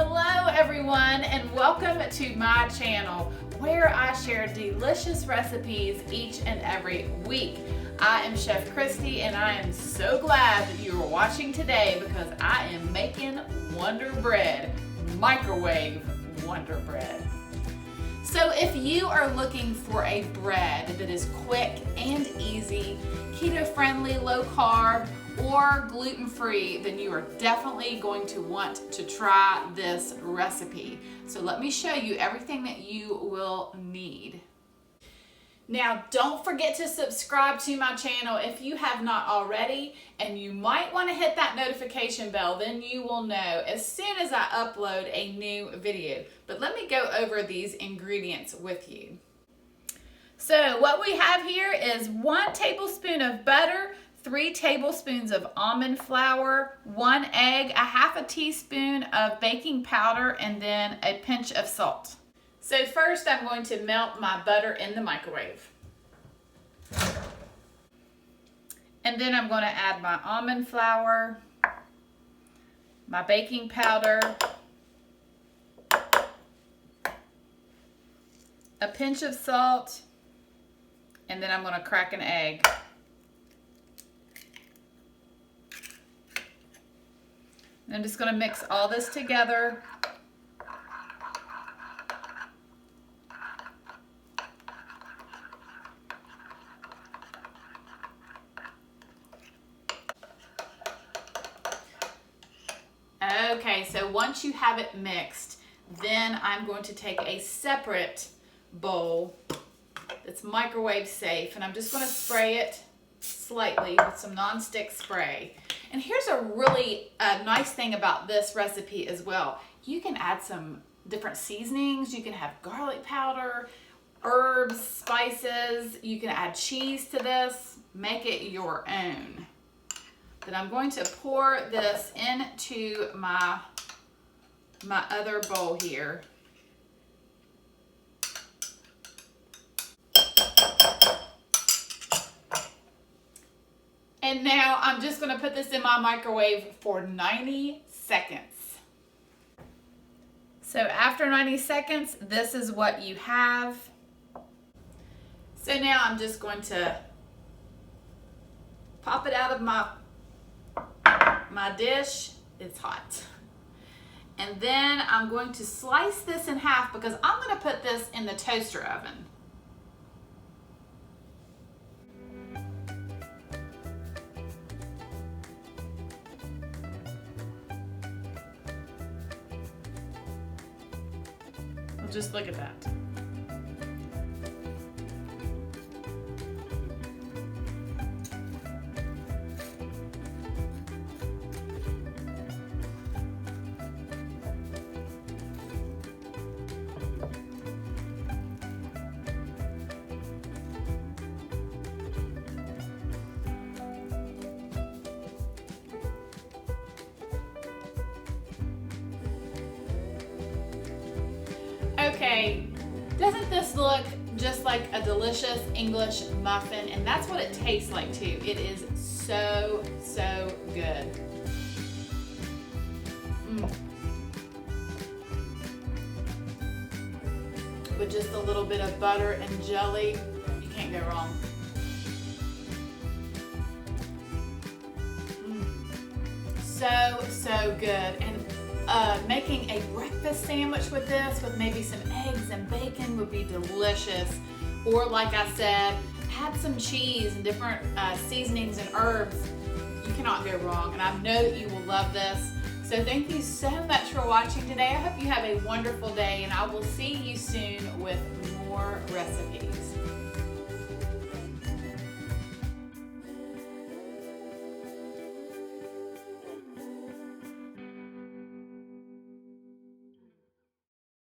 Hello everyone, and welcome to my channel where I share delicious recipes each and every week. I am Chef Christy and I am so glad that you are watching today because I am making Wonder Bread, microwave Wonder Bread. So if you are looking for a bread that is quick and easy, keto friendly, low carb, or gluten-free, then you are definitely going to want to try this recipe. So let me show you everything that you will need. Now, don't forget to subscribe to my channel if you have not already, and you might want to hit that notification bell, then you will know as soon as I upload a new video. But let me go over these ingredients with you. So what we have here is 1 tablespoon of butter, 3 tablespoons of almond flour, 1 egg, 1/2 teaspoon of baking powder, and then a pinch of salt. So first I'm going to melt my butter in the microwave. And then I'm going to add my almond flour, my baking powder, a pinch of salt, and then I'm going to crack an egg. And I'm just going to mix all this together. Okay, so once you have it mixed, then I'm going to take a separate bowl that's microwave safe, and I'm just going to spray it slightly with some non-stick spray. And here's a really nice thing about this recipe as well. You can add some different seasonings. You can have garlic powder, herbs, spices. You can add cheese to this. Make it your own. Then I'm going to pour this into my other bowl here. And now I'm just going to put this in my microwave for 90 seconds. So after 90 seconds, this is what you have. So now I'm just going to pop it out of my dish. It's hot. And then I'm going to slice this in half because I'm going to put this in the toaster oven. Just look at that. Okay, doesn't this look just like a delicious English muffin? And that's what it tastes like too. It is so, so good. With just a little bit of butter and jelly, you can't go wrong. So, so good. And making a breakfast sandwich with this, with maybe some eggs and bacon, would be delicious. Or like I said, add some cheese and different seasonings and herbs. You cannot go wrong, and I know that you will love this. So thank you so much for watching today. I hope you have a wonderful day, and I will see you soon with more recipes.